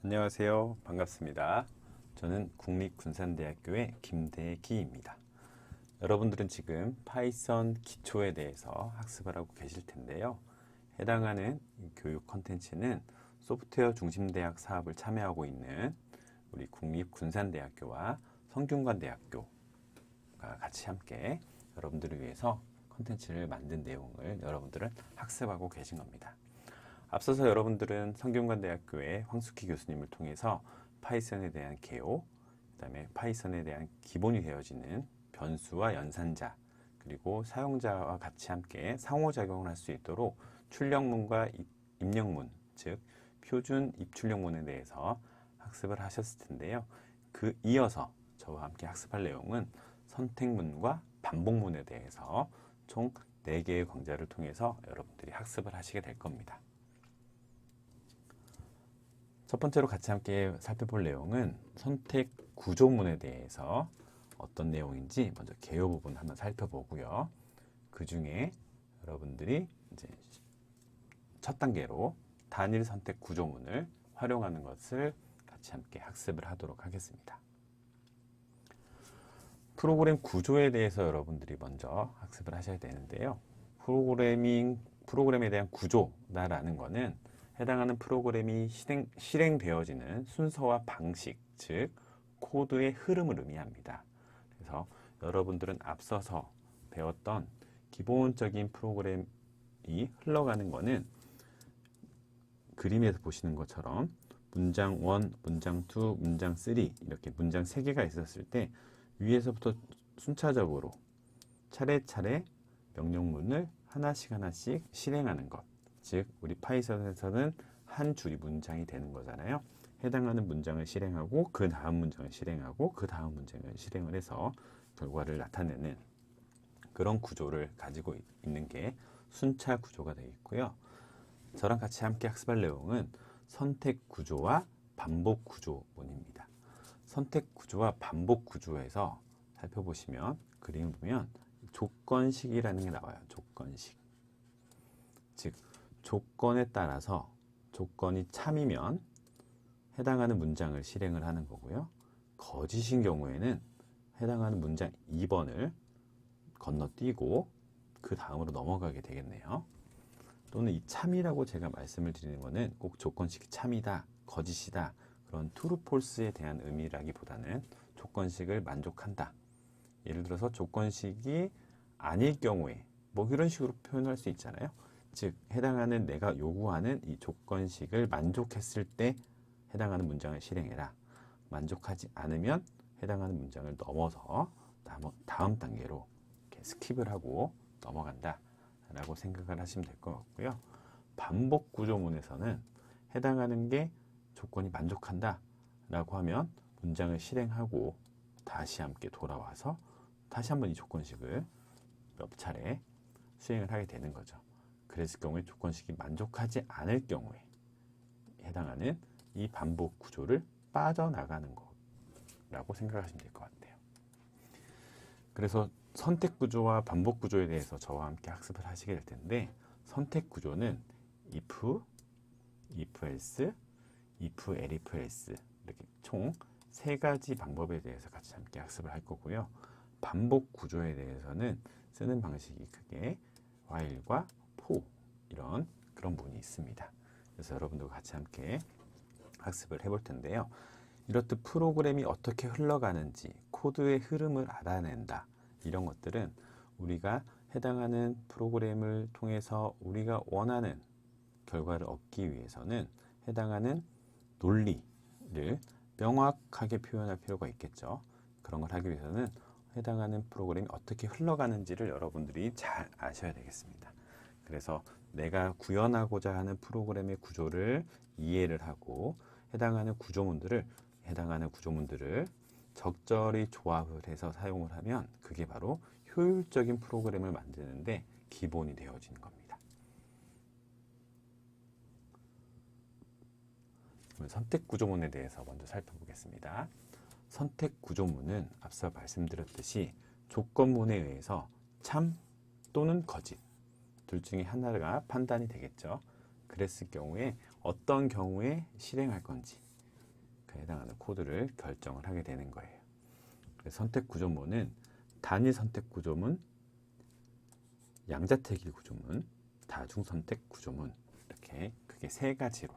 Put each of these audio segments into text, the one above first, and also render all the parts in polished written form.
안녕하세요. 반갑습니다. 저는 국립군산대학교의 김대기입니다. 여러분들은 지금 파이썬 기초에 대해서 학습을 하고 계실 텐데요. 해당하는 교육 컨텐츠는 소프트웨어 중심대학 사업을 참여하고 있는 우리 국립군산대학교와 성균관대학교가 같이 함께 여러분들을 위해서 컨텐츠를 만든 내용을 여러분들은 학습하고 계신 겁니다. 앞서서 여러분들은 성균관대학교의 황숙희 교수님을 통해서 파이썬에 대한 개요, 그 다음에 파이썬에 대한 기본이 되어지는 변수와 연산자, 그리고 사용자와 같이 함께 상호작용을 할 수 있도록 출력문과 입력문, 즉 표준 입출력문에 대해서 학습을 하셨을 텐데요. 그 이어서 저와 함께 학습할 내용은 선택문과 반복문에 대해서 총 4개의 강좌를 통해서 여러분들이 학습을 하시게 될 겁니다. 첫 번째로 같이 함께 살펴볼 내용은 선택 구조문에 대해서 어떤 내용인지 먼저 개요 부분 한번 살펴보고요. 그 중에 여러분들이 이제 첫 단계로 단일 선택 구조문을 활용하는 것을 같이 함께 학습을 하도록 하겠습니다. 프로그램 구조에 대해서 여러분들이 먼저 학습을 하셔야 되는데요. 프로그램에 대한 구조라는 것은 해당하는 프로그램이 실행되어지는 순서와 방식, 즉 코드의 흐름을 의미합니다. 그래서 여러분들은 앞서서 배웠던 기본적인 프로그램이 흘러가는 것은 그림에서 보시는 것처럼 문장 1, 문장 2, 문장 3 이렇게 문장 3개가 있었을 때 위에서부터 순차적으로 차례차례 명령문을 하나씩 실행하는 것, 즉 우리 파이썬에서는 한 줄이 문장이 되는 거잖아요. 해당하는 문장을 실행하고 그 다음 문장을 실행하고 그 다음 문장을 실행을 해서 결과를 나타내는 그런 구조를 가지고 있는 게 순차 구조가 되겠고요. 저랑 같이 함께 학습할 내용은 선택 구조와 반복 구조문입니다. 선택 구조와 반복 구조에서 살펴보시면 그림을 보면 조건식이라는 게 나와요. 조건식. 즉 조건에 따라서 조건이 참이면 해당하는 문장을 실행을 하는 거고요. 거짓인 경우에는 해당하는 문장 2번을 건너뛰고 그 다음으로 넘어가게 되겠네요. 또는 이 참이라고 제가 말씀을 드리는 것은 꼭 조건식이 참이다, 거짓이다 그런 true, false에 대한 의미라기보다는 조건식을 만족한다. 예를 들어서 조건식이 아닐 경우에 뭐 이런 식으로 표현할 수 있잖아요. 즉 해당하는 내가 요구하는 이 조건식을 만족했을 때 해당하는 문장을 실행해라. 만족하지 않으면 해당하는 문장을 넘어서 다음 단계로 이렇게 스킵을 하고 넘어간다 라고 생각을 하시면 될 것 같고요. 반복 구조문에서는 해당하는 게 조건이 만족한다 라고 하면 문장을 실행하고 다시 함께 돌아와서 다시 한번 이 조건식을 몇 차례 수행을 하게 되는 거죠. 그랬을 경우에 조건식이 만족하지 않을 경우에 해당하는 이 반복 구조를 빠져나가는 거라고 생각하시면 될 것 같아요. 그래서 선택 구조와 반복 구조에 대해서 저와 함께 학습을 하시게 될 텐데 선택 구조는 if, if else, if elif else 이렇게 총 3가지 방법에 대해서 같이 함께 학습을 할 거고요. 반복 구조에 대해서는 쓰는 방식이 크게 while과 for 이런 그런 문이 있습니다. 그래서 여러분들과 같이 함께 학습을 해볼 텐데요. 이렇듯 프로그램이 어떻게 흘러가는지 코드의 흐름을 알아낸다. 이런 것들은 우리가 해당하는 프로그램을 통해서 우리가 원하는 결과를 얻기 위해서는 해당하는 논리를 명확하게 표현할 필요가 있겠죠. 그런 걸 하기 위해서는 해당하는 프로그램이 어떻게 흘러가는지를 여러분들이 잘 아셔야 되겠습니다. 그래서 내가 구현하고자 하는 프로그램의 구조를 이해를 하고 해당하는 구조문들을 적절히 조합을 해서 사용을 하면 그게 바로 효율적인 프로그램을 만드는데 기본이 되어지는 겁니다. 선택 구조문에 대해서 먼저 살펴보겠습니다. 선택 구조문은 앞서 말씀드렸듯이 조건문에 의해서 참 또는 거짓 둘 중에 하나가 판단이 되겠죠. 그랬을 경우에 어떤 경우에 실행할 건지 그에 해당하는 코드를 결정을 하게 되는 거예요. 그래서 선택 구조문은 단일 선택 구조문, 양자택일 구조문, 다중 선택 구조문, 이렇게 크게 세 가지로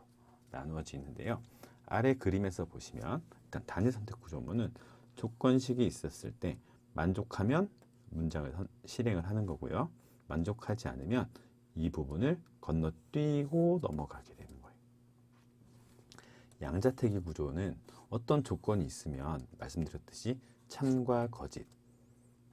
나누어지는데요. 아래 그림에서 보시면 일단 단일 선택 구조문은 조건식이 있었을 때 만족하면 문장을 실행을 하는 거고요. 만족하지 않으면 이 부분을 건너뛰고 넘어가게 되는 거예요. 양자택일 구조는 어떤 조건이 있으면 말씀드렸듯이 참과 거짓,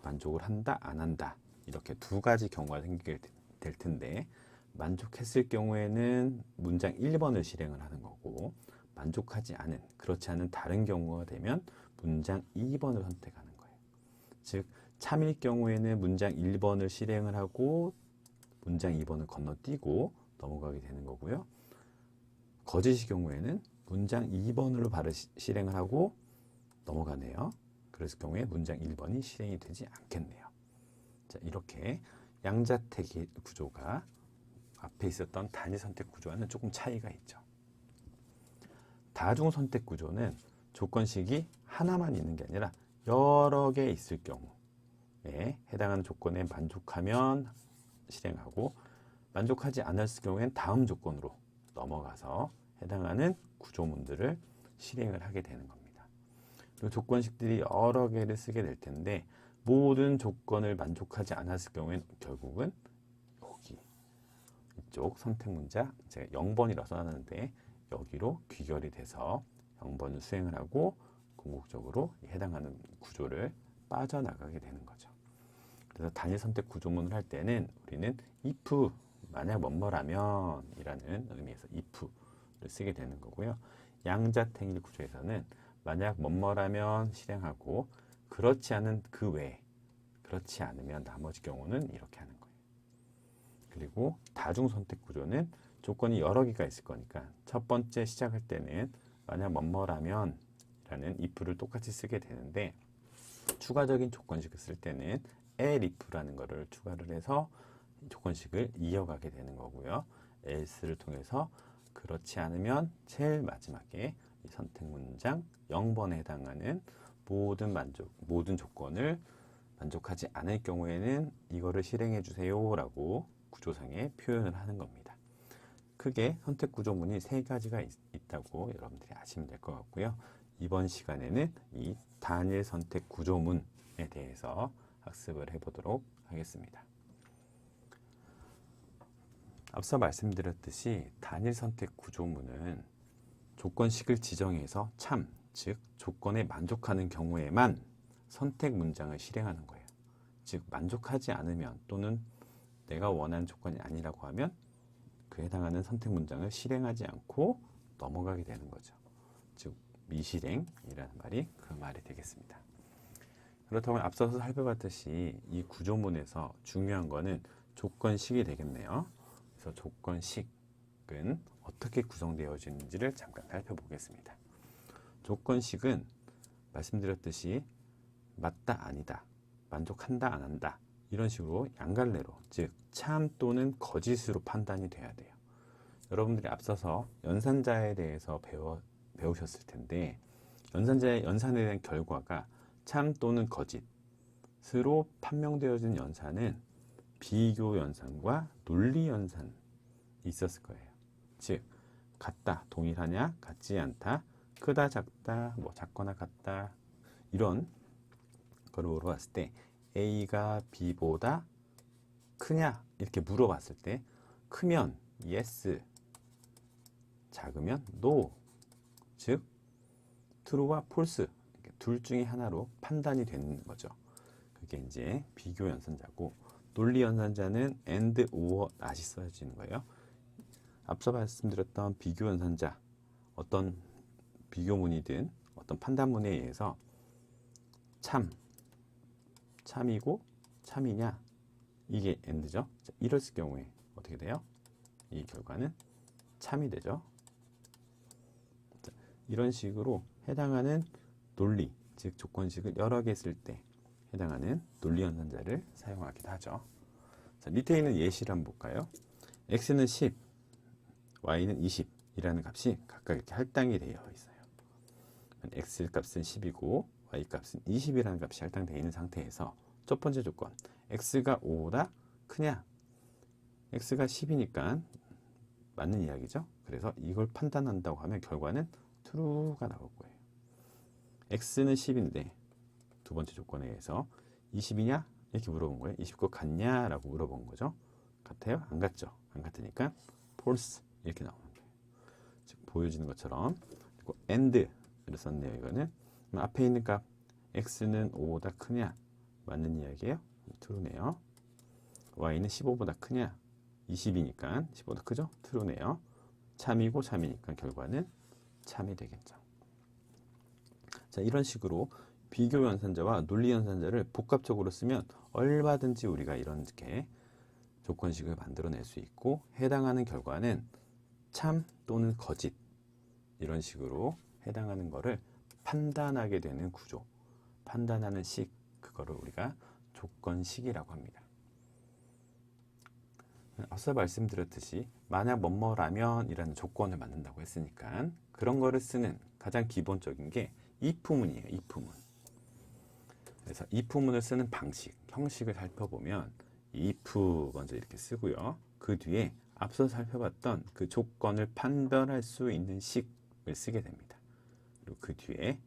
만족을 한다, 안 한다, 이렇게 두 가지 경우가 생기게 될 텐데, 만족했을 경우에는 문장 1번을 실행을 하는 거고, 만족하지 않은, 그렇지 않은 다른 경우가 되면 문장 2번을 선택하는 거예요. 즉, 참일 경우에는 문장 1번을 실행을 하고 문장 2번을 건너뛰고 넘어가게 되는 거고요. 거짓의 경우에는 문장 2번으로 바로 실행을 하고 넘어가네요. 그랬을 경우에 문장 1번이 실행이 되지 않겠네요. 자, 이렇게 양자택일 구조가 앞에 있었던 단일 선택 구조와는 조금 차이가 있죠. 다중 선택 구조는 조건식이 하나만 있는 게 아니라 여러 개 있을 경우에 해당하는 조건에 만족하면 실행하고, 만족하지 않았을 경우에는 다음 조건으로 넘어가서 해당하는 구조문들을 실행을 하게 되는 겁니다. 그리고 조건식들이 여러 개를 쓰게 될 텐데, 모든 조건을 만족하지 않았을 경우에는 결국은 여기 이쪽 선택 문장, 제가 0번이라고 써놨는데 여기로 귀결이 돼서 0번을 수행을 하고 궁극적으로 해당하는 구조를 빠져나가게 되는 거죠. 그래서 단일 선택 구조문을 할 때는 우리는 if, 만약 뭐뭐라면 이라는 의미에서 if를 쓰게 되는 거고요. 양자택일 구조에서는 만약 뭐뭐라면 실행하고, 그렇지 않은 그 외에, 그렇지 않으면 나머지 경우는 이렇게 하는 거예요. 그리고 다중 선택 구조는 조건이 여러 개가 있을 거니까 첫 번째 시작할 때는 만약 뭐뭐라면 라는 if를 똑같이 쓰게 되는데, 추가적인 조건식을 쓸 때는 elif라는 거를 추가를 해서 조건식을 이어가게 되는 거고요. else를 통해서 그렇지 않으면 제일 마지막에 이 선택 문장 0번에 해당하는 모든 조건을 만족하지 않을 경우에는 이거를 실행해 주세요 라고 구조상에 표현을 하는 겁니다. 크게 선택 구조문이 세 가지가 있다고 여러분들이 아시면 될 것 같고요. 이번 시간에는 이 단일 선택 구조문에 대해서 학습을 해보도록 하겠습니다. 앞서 말씀드렸듯이 단일 선택 구조문은 조건식을 지정해서 참, 즉 조건에 만족하는 경우에만 선택 문장을 실행하는 거예요. 즉 만족하지 않으면 또는 내가 원하는 조건이 아니라고 하면 그 해당하는 선택 문장을 실행하지 않고 넘어가게 되는 거죠. 즉 미실행이라는 말이 그 말이 되겠습니다. 그렇다면 앞서서 살펴봤듯이 이 구조문에서 중요한 거는 조건식이 되겠네요. 그래서 조건식은 어떻게 구성되어지는지를 잠깐 살펴보겠습니다. 조건식은 말씀드렸듯이 맞다, 아니다, 만족한다, 안 한다, 이런 식으로 양갈래로, 즉 참 또는 거짓으로 판단이 돼야 돼요. 여러분들이 앞서서 연산자에 대해서 배우셨을 텐데, 연산자의 연산에 대한 결과가 참 또는 거짓으로 판명되어진 연산은 비교 연산과 논리 연산이 있었을 거예요. 즉 같다, 동일하냐, 같지 않다, 크다, 작다, 뭐 작거나 같다, 이런 거를 물어봤을 때 A가 B보다 크냐 이렇게 물어봤을 때 크면 yes, 작으면 no, 즉 true와 false 둘 중에 하나로 판단이 되는 거죠. 그게 이제 비교 연산자고, 논리 연산자는 and, or, not이 써지는 거예요. 앞서 말씀드렸던 비교 연산자, 어떤 비교문이든 어떤 판단문에 의해서 참이고 참이냐, 이게 and죠. 이랬을 경우에 어떻게 돼요? 이 결과는 참이 되죠. 자, 이런 식으로 해당하는 논리, 즉 조건식을 여러 개 쓸 때 해당하는 논리 연산자를 사용하기도 하죠. 자, 밑에 있는 예시를 한번 볼까요? x는 10, y는 20 이라는 값이 각각 이렇게 할당이 되어 있어요. x 값은 10이고 y 값은 20이라는 값이 할당되어 있는 상태에서 첫 번째 조건, x가 5보다 크냐? x가 10이니까 맞는 이야기죠. 그래서 이걸 판단한다고 하면 결과는 true가 나올 거예요. x는 10인데 두 번째 조건에 의해서 20이냐? 이렇게 물어본 거예요. 20과 같냐? 라고 물어본 거죠. 같아요? 안 같죠? 안 같으니까 false 이렇게 나오는 거예요. 즉 보여지는 것처럼. 그리고 and를 썼네요. 이거는 앞에 있는 값 x는 5보다 크냐? 맞는 이야기예요. true네요. y는 15보다 크냐? 20이니까 15보다 크죠? true네요. 참이고 참이니까 결과는 참이 되겠죠. 자, 이런 식으로 비교 연산자와 논리 연산자를 복합적으로 쓰면 얼마든지 우리가 이렇게 조건식을 만들어낼 수 있고 해당하는 결과는 참 또는 거짓 이런 식으로 해당하는 거를 판단하게 되는 구조, 판단하는 식, 그거를 우리가 조건식이라고 합니다. 앞서 말씀드렸듯이 만약 뭐뭐라면 이라는 조건을 만든다고 했으니까 그런 거를 쓰는 가장 기본적인 게 if문이에요. if문. 그래서 if문을 쓰는 방식, 형식을 살펴보면 if 먼저 이렇게 쓰고요. 그 뒤에 앞서 살펴봤던 그 조건을 판별할 수 있는 식을 쓰게 됩니다. 그리고 그 뒤에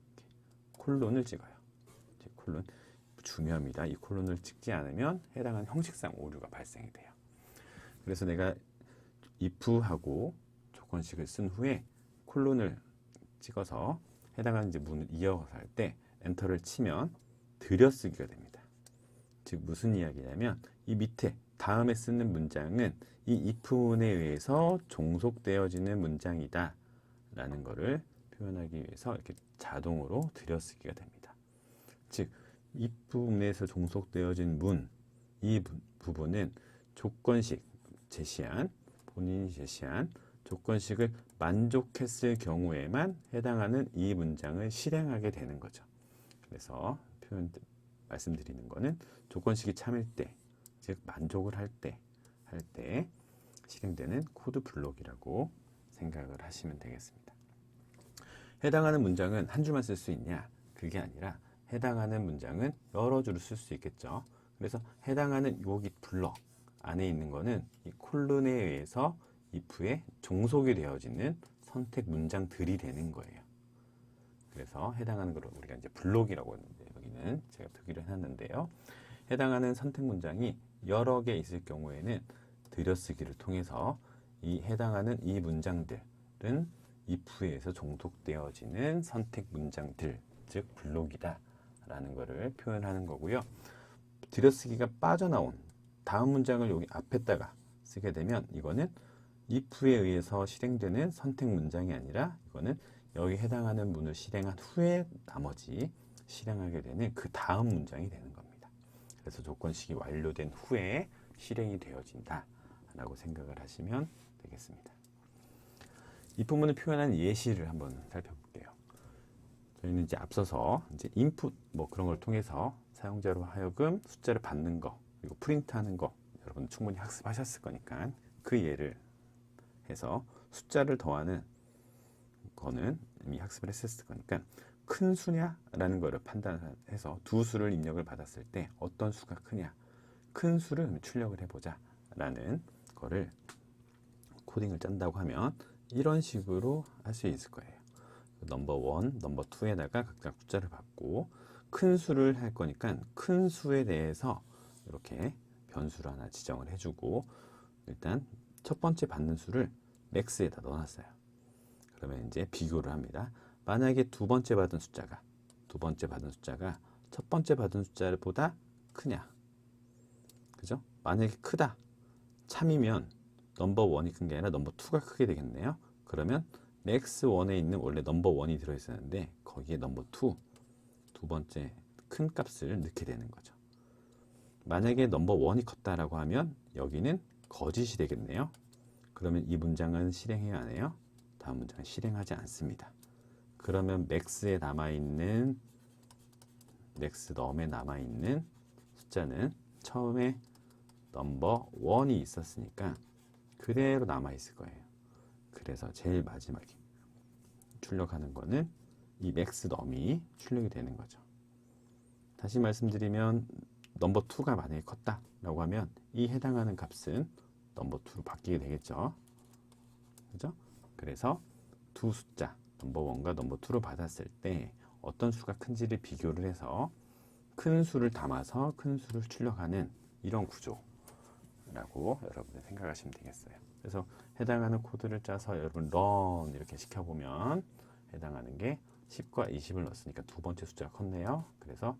콜론을 찍어요. 콜론 중요합니다. 이 콜론을 찍지 않으면 해당하는 형식상 오류가 발생이 돼요. 그래서 내가 if하고 조건식을 쓴 후에 콜론을 찍어서 해당하는 이제 문을 이어서 할 때 엔터를 치면 들여쓰기가 됩니다. 즉 무슨 이야기냐면 이 밑에 다음에 쓰는 문장은 이 if문에 의해서 종속되어지는 문장이다 라는 것을 표현하기 위해서 이렇게 자동으로 들여쓰기가 됩니다. 즉 if문에서 종속되어진 문, 이 부분은 조건식 제시한, 본인이 제시한 조건식을 만족했을 경우에만 해당하는 이 문장을 실행하게 되는 거죠. 그래서 말씀드리는 거는 조건식이 참일 때, 즉 만족을 할 때 실행되는 코드 블록이라고 생각을 하시면 되겠습니다. 해당하는 문장은 한 줄만 쓸 수 있냐? 그게 아니라 해당하는 문장은 여러 줄을 쓸 수 있겠죠. 그래서 해당하는 여기 블록 안에 있는 거는 이 콜론에 의해서 if에 종속이 되어지는 선택 문장들이 되는 거예요. 그래서 해당하는 걸 우리가 이제 블록이라고 하는데 여기는 제가 표기를 해놨는데요. 해당하는 선택 문장이 여러 개 있을 경우에는 들여쓰기를 통해서 이 해당하는 이 문장들은 if에 의해서 종속되어지는 선택 문장들, 즉 블록이다 라는 것을 표현하는 거고요. 들여쓰기가 빠져나온 다음 문장을 여기 앞에다가 쓰게 되면 이거는 if에 의해서 실행되는 선택 문장이 아니라 이거는 여기 해당하는 문을 실행한 후에 나머지 실행하게 되는 그 다음 문장이 되는 겁니다. 그래서 조건식이 완료된 후에 실행이 되어진다 라고 생각을 하시면 되겠습니다. if문을 표현한 예시를 한번 살펴볼게요. 저희는 이제 앞서서 이제 input 뭐 그런 걸 통해서 사용자로 하여금 숫자를 받는 거 그리고 프린트하는 거 여러분 충분히 학습하셨을 거니까 그 예를 해서 숫자를 더하는 거는 이미 학습을 했었을 거니까 큰 수냐라는 거를 판단해서 두 수를 입력을 받았을 때 어떤 수가 크냐 큰 수를 출력을 해보자 라는 거를 코딩을 짠다고 하면 이런 식으로 할 수 있을 거예요. 넘버 1, 넘버 2에다가 각각 숫자를 받고 큰 수를 할 거니까 큰 수에 대해서 이렇게 변수를 하나 지정을 해주고 일단 첫 번째 받는 수를 max에다 넣어놨어요. 그러면 이제 비교를 합니다. 만약에 두 번째 받은 숫자가 첫 번째 받은 숫자보다 크냐? 그죠? 만약에 크다. 참이면 넘버 1이 큰 게 아니라 넘버 2가 크게 되겠네요. 그러면 max 1에 있는 원래 넘버 1이 들어있었는데 거기에 넘버 2, 두 번째 큰 값을 넣게 되는 거죠. 만약에 넘버 1이 컸다라고 하면 여기는 거짓이 되겠네요. 그러면 이 문장은 실행해야 안 해요? 다음 문장은 실행하지 않습니다. 그러면 max에 남아있는 max 넘에 남아있는 숫자는 처음에 넘버 1이 있었으니까 그대로 남아있을 거예요. 그래서 제일 마지막에 출력하는 거는 이 맥스 넘이 출력이 되는 거죠. 다시 말씀드리면 넘버 2가 만약에 컸다 라고 하면 이 해당하는 값은 넘버 2로 바뀌게 되겠죠. 그죠? 그래서 두 숫자 넘버 1과 넘버 2로 받았을 때 어떤 수가 큰지를 비교를 해서 큰 수를 담아서 큰 수를 출력하는 이런 구조라고 여러분들 생각하시면 되겠어요. 그래서 해당하는 코드를 짜서 여러분 run 이렇게 시켜보면 해당하는 게 10과 20을 넣었으니까 두 번째 숫자가 컸네요. 그래서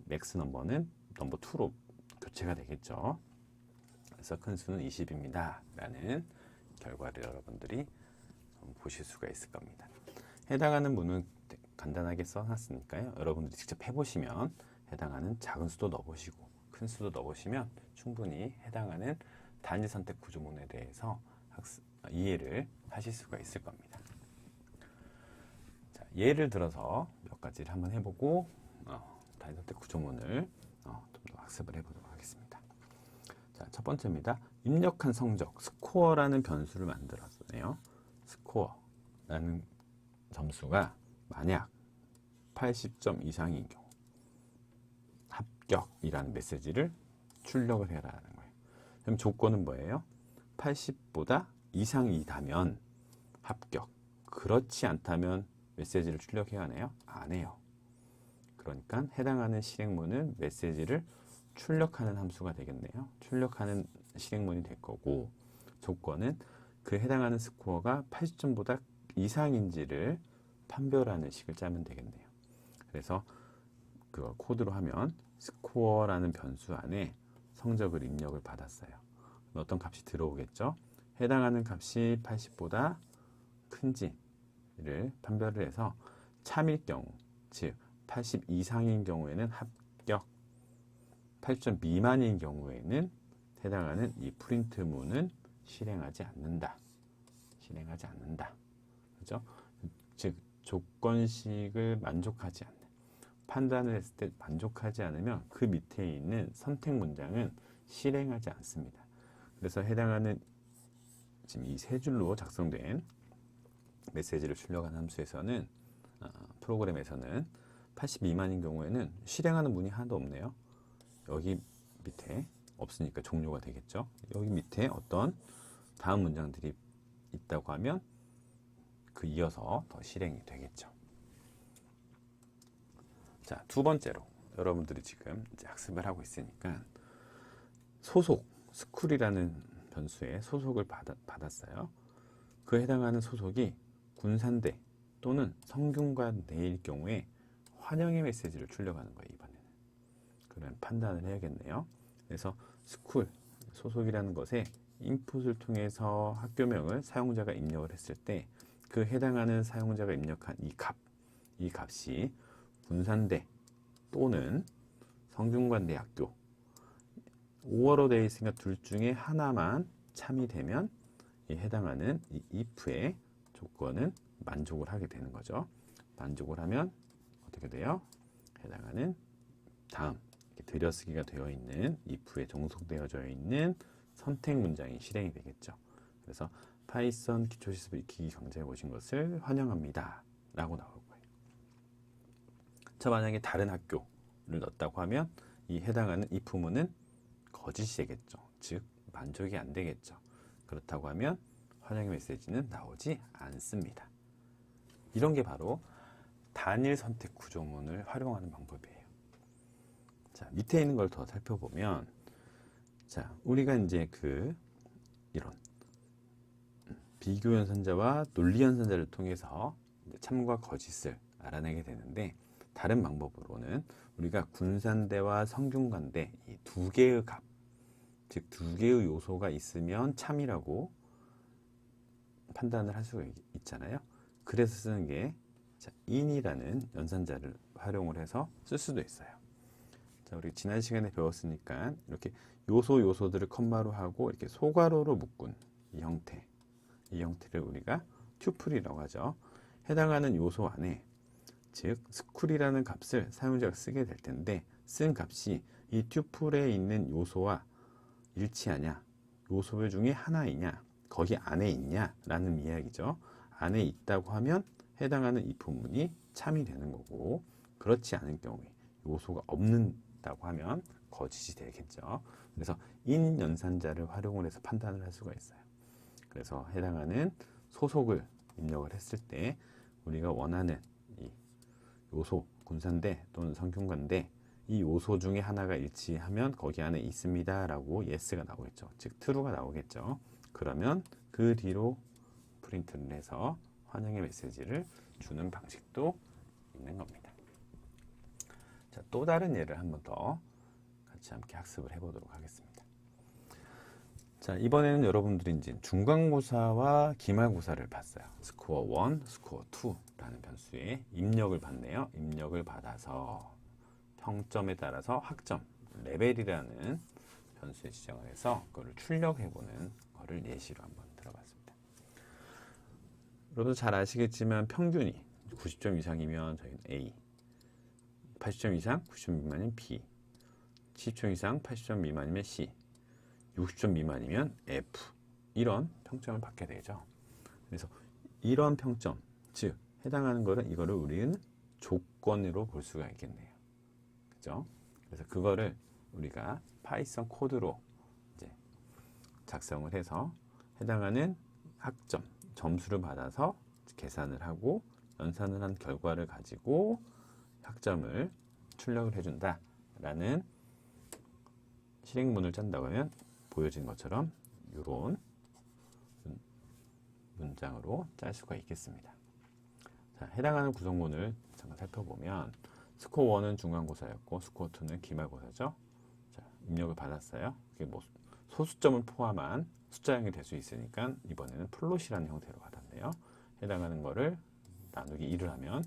맥스 넘버는 넘버 2로 교체가 되겠죠. 그래서 큰 수는 20입니다. 라는 결과를 여러분들이 보실 수가 있을 겁니다. 해당하는 문은 간단하게 써놨으니까요. 여러분들이 직접 해보시면 해당하는 작은 수도 넣어보시고 큰 수도 넣어보시면 충분히 해당하는 단일 선택 구조문에 대해서 이해를 하실 수가 있을 겁니다. 자, 예를 들어서 몇 가지를 한번 해보고 단일 선택 구조문을 좀 더 학습을 해보도록 하겠습니다. 자, 첫 번째입니다. 입력한 성적, 스코어라는 변수를 만들었네요. 스코어라는 점수가 만약 80점 이상인 경우 합격이라는 메시지를 출력을 해라는 거예요. 그럼 조건은 뭐예요? 80보다 이상이다면 합격. 그렇지 않다면 메시지를 출력해야 하나요? 안 해요. 그러니까 해당하는 실행문은 메시지를 출력하는 함수가 되겠네요. 출력하는 실행문이 될 거고 조건은 그 해당하는 스코어가 80점보다 이상인지를 판별하는 식을 짜면 되겠네요. 그래서 그 코드로 하면 스코어라는 변수 안에 성적을 입력을 받았어요. 어떤 값이 들어오겠죠? 해당하는 값이 80보다 큰지를 판별을 해서 참일 경우, 즉 80 이상인 경우에는 합격, 8점 미만인 경우에는 해당하는 이 프린트문은 실행하지 않는다. 실행하지 않는다. 그죠? 즉 조건식을 만족하지 않는, 판단을 했을 때 만족하지 않으면 그 밑에 있는 선택 문장은 실행하지 않습니다. 그래서 해당하는 지금 이 세 줄로 작성된 메시지를 출력한 함수에서는 프로그램에서는 80 미만인 경우에는 실행하는 문이 하나도 없네요. 여기 밑에 없으니까 종료가 되겠죠. 여기 밑에 어떤 다음 문장들이 있다고 하면 그 이어서 더 실행이 되겠죠. 자, 두 번째로 여러분들이 지금 이제 학습을 하고 있으니까 소속, 스쿨이라는 변수에 소속을 받았어요. 그 해당하는 소속이 군산대 또는 성균관대일 경우에 환영의 메시지를 출력하는 거예요. 이번에는. 그런 판단을 해야겠네요. 그래서 스쿨, 소속이라는 것에 인풋을 통해서 학교명을 사용자가 입력을 했을 때 그 해당하는 사용자가 입력한 이 값이 군산대 또는 성균관대학교 5어로 되어 있으니까 둘 중에 하나만 참이 되면 이 해당하는 이 if의 조건은 만족을 하게 되는 거죠. 만족을 하면 어떻게 돼요? 해당하는 다음 들여쓰기가 되어 있는 if에 종속되어져 있는 선택 문장이 실행이 되겠죠. 그래서 파이썬 기초실습 익히기 강좌에 오신 것을 환영합니다 라고 나올 거예요. 저 만약에 다른 학교를 넣었다고 하면 이 해당하는 if문은 거짓이 되겠죠. 즉 만족이 안 되겠죠. 그렇다고 하면 환영의 메시지는 나오지 않습니다. 이런 게 바로 단일 선택 구조문을 활용하는 방법이에요. 자, 밑에 있는 걸 더 살펴보면 자, 우리가 이제 이런 비교 연산자와 논리 연산자를 통해서 참과 거짓을 알아내게 되는데 다른 방법으로는 우리가 군산대와 성균관대 이 두 개의 값, 즉 두 개의 요소가 있으면 참이라고 판단을 할 수가 있잖아요. 그래서 쓰는 게 in이라는 연산자를 활용을 해서 쓸 수도 있어요. 자, 우리 지난 시간에 배웠으니까 이렇게 요소들을 컴마로 하고 이렇게 소괄호로 묶은 이 형태를 우리가 튜플이라고 하죠. 해당하는 요소 안에 즉 스쿨이라는 값을 사용자가 쓰게 될 텐데 쓴 값이 이 튜플에 있는 요소와 일치하냐, 요소 중에 하나이냐, 거기 안에 있냐 라는 이야기죠. 안에 있다고 하면 해당하는 if문이 참이 되는 거고, 그렇지 않은 경우에 요소가 없는다고 하면 거짓이 되겠죠. 그래서 in 연산자를 활용을 해서 판단을 할 수가 있어요. 그래서 해당하는 소속을 입력을 했을 때 우리가 원하는 이 요소, 군산대 또는 성균관대 이 요소 중에 하나가 일치하면 거기 안에 있습니다 라고 yes가 나오겠죠. 즉 true가 나오겠죠. 그러면 그 뒤로 프린트를 해서 환영의 메시지를 주는 방식도 있는 겁니다. 자, 또 다른 예를 한 번 더 같이 함께 학습을 해보도록 하겠습니다. 자, 이번에는 여러분들이 이제 중간고사와 기말고사를 봤어요. 스코어 1, 스코어 2라는 변수에 입력을 받네요. 입력을 받아서 평점에 따라서 학점, 레벨이라는 변수에 지정을 해서 그거를 출력해보는 거를 예시로 한번 들어봤습니다. 여러분 잘 아시겠지만 평균이 90점 이상이면 저희는 A, 80점 이상 90점 미만이면 B, 70점 이상 80점 미만이면 C, 60점 미만이면 F, 이런 평점을 받게 되죠. 그래서 이런 평점, 즉 해당하는 거는 이거를 우리는 조건으로 볼 수가 있겠네요. 그죠? 그래서 그거를 우리가 파이썬 코드로 이제 작성을 해서 해당하는 학점, 점수를 받아서 계산을 하고 연산을 한 결과를 가지고 학점을 출력을 해준다 라는 실행문을 짠다고 하면 보여진 것처럼 이런 문장으로 짤 수가 있겠습니다. 자, 해당하는 구성문을 잠깐 살펴보면 스코어 1은 중간고사였고 스코어 2는 기말고사죠. 자, 입력을 받았어요. 그게 뭐 소수점을 포함한 숫자형이 될 수 있으니까 이번에는 플롯이라는 형태로 받았네요. 해당하는 거를 나누기 1을 하면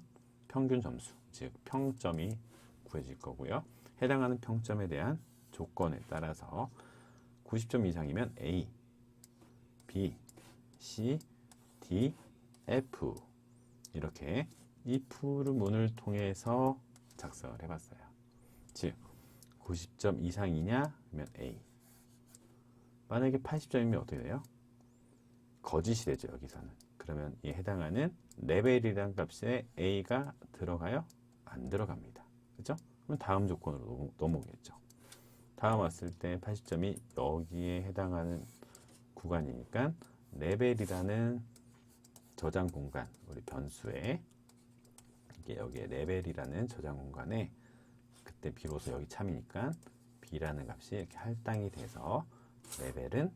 평균 점수, 즉 평점이 구해질 거고요. 해당하는 평점에 대한 조건에 따라서 90점 이상이면 A, B, C, D, F 이렇게 if를 문을 통해서 작성을 해봤어요. 즉 90점 이상이냐 하면 A, 만약에 80점이면 어떻게 돼요? 거짓이 되죠. 여기서는. 그러면 이 해당하는 레벨이라는 값에 A가 들어가요? 안 들어갑니다. 그죠? 그럼 다음 조건으로 넘어오겠죠. 다음 왔을 때 80점이 여기에 해당하는 구간이니까 레벨이라는 저장 공간, 우리 변수에 이게 여기에 레벨이라는 저장 공간에 그때 비로소 여기 참이니까 B라는 값이 이렇게 할당이 돼서 레벨은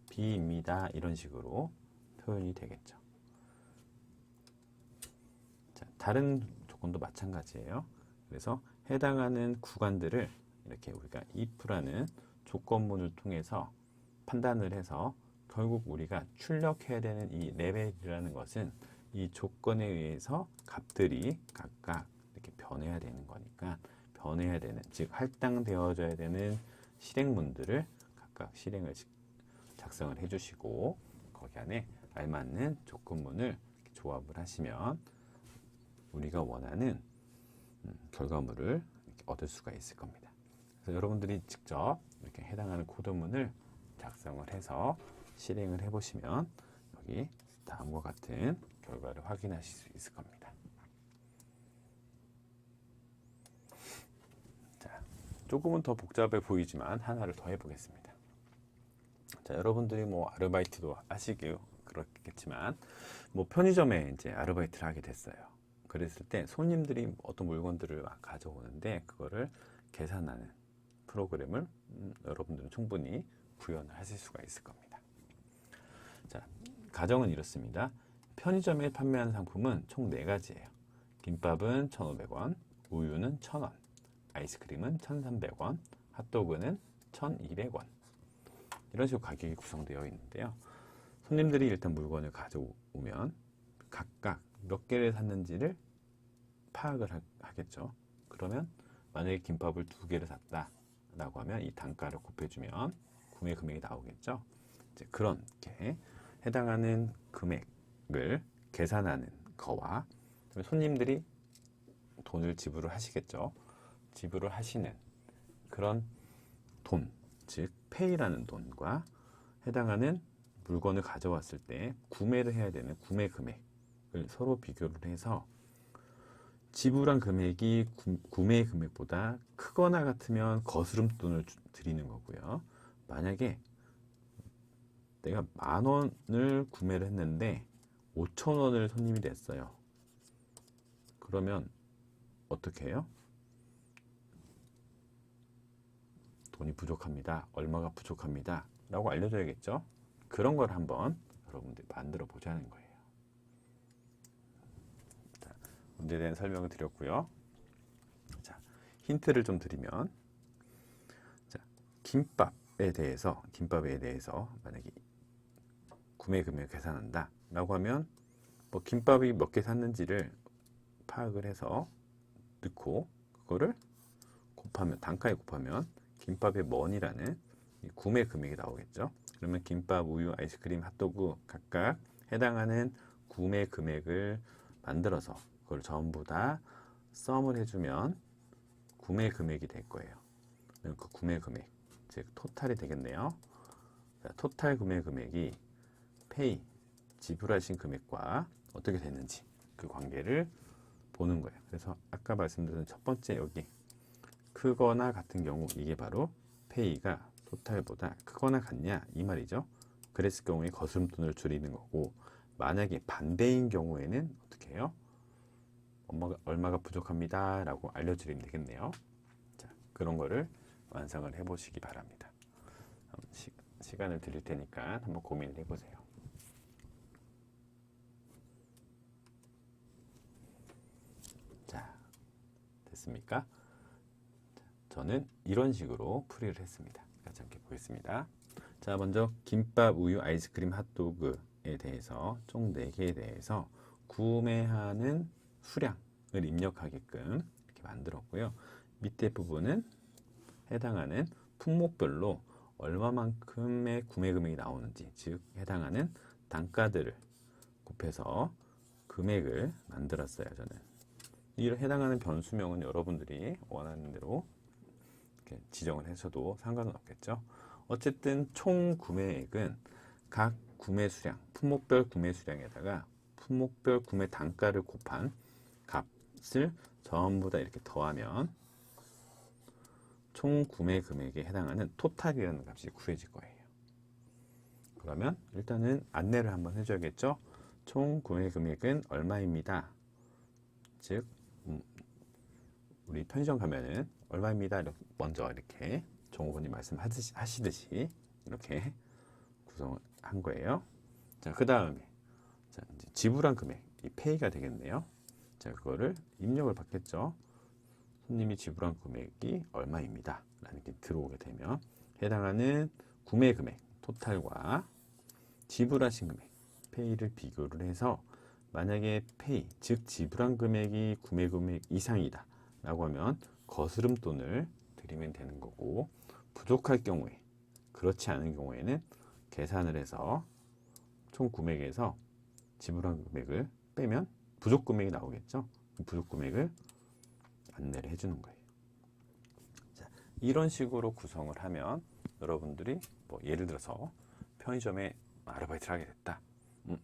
B입니다. 이런 식으로 표현이 되겠죠. 자, 다른 조건도 마찬가지예요. 그래서 해당하는 구간들을 이렇게 우리가 if라는 조건문을 통해서 판단을 해서 결국 우리가 출력해야 되는 이 레벨이라는 것은 이 조건에 의해서 값들이 각각 이렇게 변해야 되는 거니까 변해야 되는, 즉 할당되어져야 되는 실행문들을 각각 실행을 작성을 해주시고 거기 안에 알맞는 조건문을 조합을 하시면 우리가 원하는 결과물을 이렇게 얻을 수가 있을 겁니다. 그래서 여러분들이 직접 이렇게 해당하는 코드문을 작성을 해서 실행을 해보시면 여기 다음과 같은 결과를 확인하실 수 있을 겁니다. 자, 조금은 더 복잡해 보이지만 하나를 더 해보겠습니다. 자, 여러분들이 뭐 아르바이트도 하시고 그렇겠지만 뭐 편의점에 이제 아르바이트를 하게 됐어요. 그랬을 때 손님들이 어떤 물건들을 막 가져오는데 그거를 계산하는 프로그램을 여러분들은 충분히 구현을 하실 수가 있을 겁니다. 자, 가정은 이렇습니다. 편의점에 판매하는 상품은 총 4가지예요. 김밥은 1,500원, 우유는 1,000원, 아이스크림은 1,300원, 핫도그는 1,200원. 이런 식으로 가격이 구성되어 있는데요. 손님들이 일단 물건을 가져오면 각각 몇 개를 샀는지를 파악을 하겠죠. 그러면 만약에 김밥을 2개를 샀다라고 하면 이 단가를 곱해주면 구매 금액이 나오겠죠. 이제 그렇게 해당하는 금액을 계산하는 거와 손님들이 돈을 지불을 하시겠죠. 지불을 하시는 그런 돈, 즉 페이라는 돈과 해당하는 물건을 가져왔을 때 구매를 해야 되는 구매 금액, 서로 비교를 해서 지불한 금액이 구매 금액보다 크거나 같으면 거스름돈을 드리는 거고요. 만약에 내가 10,000원을 구매를 했는데 5,000원을 손님이 냈어요. 그러면 어떻게 해요? 돈이 부족합니다. 얼마가 부족합니다. 라고 알려줘야겠죠? 그런 걸 한번 여러분들 만들어 보자는 거예요. 자, 문제에 대한 설명을 드렸고요. 자, 힌트를 좀 드리면, 자, 김밥에 대해서 만약에 구매 금액 계산한다 라고 하면 뭐 김밥이 몇 개 샀는지를 파악을 해서 넣고 그거를 곱하면, 단가에 곱하면 김밥의 머니라는 구매 금액이 나오겠죠. 그러면 김밥, 우유, 아이스크림, 핫도그 각각 해당하는 구매 금액을 만들어서 그걸 전부 다 썸을 해주면 구매 금액이 될 거예요. 그 구매 금액, 즉 토탈이 되겠네요. 자, 토탈 구매 금액이 페이, 지불하신 금액과 어떻게 됐는지 그 관계를 보는 거예요. 그래서 아까 말씀드린 첫 번째 여기 크거나 같은 경우 이게 바로 페이가 토탈보다 크거나 같냐 이 말이죠. 그랬을 경우에 거스름돈을 줄이는 거고, 만약에 반대인 경우에는 어떻게 해요? 얼마가 부족합니다 라고 알려드리면 되겠네요. 자, 그런 거를 완성을 해 보시기 바랍니다. 시간을 드릴 테니까 한번 고민을 해보세요. 자, 됐습니까? 저는 이런 식으로 풀이를 했습니다. 같이 함께 보겠습니다. 자, 먼저 김밥, 우유, 아이스크림, 핫도그에 대해서 총 4개에 대해서 구매하는 수량을 입력하게끔 이렇게 만들었고요. 밑에 부분은 해당하는 품목별로 얼마만큼의 구매 금액이 나오는지, 즉 해당하는 단가들을 곱해서 금액을 만들었어요. 저는 이 해당하는 변수명은 여러분들이 원하는 대로 이렇게 지정을 해서도 상관은 없겠죠. 어쨌든 총 구매액은 각 구매 수량, 품목별 구매 수량에다가 품목별 구매 단가를 곱한 값을 전부 다 이렇게 더하면 총 구매 금액에 해당하는 토탈이라는 값이 구해질 거예요. 그러면 일단은 안내를 한번 해줘야겠죠. 총 구매 금액은 얼마입니다. 즉 우리 편의점 가면은 얼마입니다. 먼저 이렇게 종업원님 말씀하시듯이 이렇게 구성을 한 거예요. 자, 그 다음에 이제 지불한 금액, 이 페이가 되겠네요. 자, 그거를 입력을 받겠죠. 손님이 지불한 금액이 얼마입니다. 라는 게 들어오게 되면 해당하는 구매 금액, 토탈과 지불하신 금액, 페이를 비교를 해서 만약에 페이, 즉 지불한 금액이 구매 금액 이상이다 라고 하면 거스름돈을 드리면 되는 거고, 부족할 경우에, 그렇지 않은 경우에는 계산을 해서 총 구매액에서 지불한 금액을 빼면 부족 금액이 나오겠죠. 부족 금액을 안내를 해주는 거예요. 자, 이런 식으로 구성을 하면 여러분들이 뭐 예를 들어서 편의점에 아르바이트를 하게 됐다.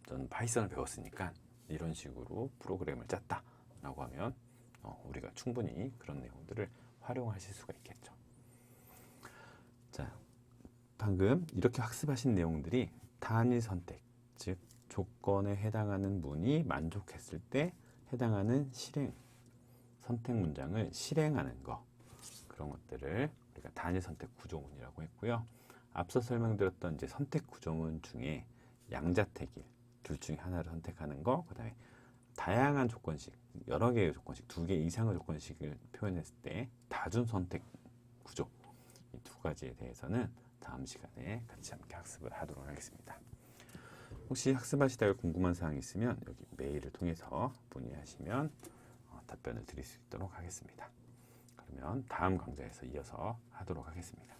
저는 파이썬을 배웠으니까 이런 식으로 프로그램을 짰다 라고 하면 우리가 충분히 그런 내용들을 활용하실 수가 있겠죠. 자, 방금 이렇게 학습하신 내용들이 단일 선택, 즉 조건에 해당하는 문이 만족했을 때 해당하는 실행, 선택 문장을 실행하는 거, 그런 것들을 우리가 단일 선택 구조문이라고 했고요. 앞서 설명드렸던 이제 선택 구조문 중에 양자택일, 둘 중에 하나를 선택하는 거, 그 다음에 다양한 조건식, 여러 개의 조건식, 2개 이상의 조건식을 표현했을 때 다중 선택 구조, 이 2가지에 대해서는 다음 시간에 같이 함께 학습을 하도록 하겠습니다. 혹시 학습하시다가 궁금한 사항이 있으면 여기 메일을 통해서 문의하시면 답변을 드릴 수 있도록 하겠습니다. 그러면 다음 강좌에서 이어서 하도록 하겠습니다.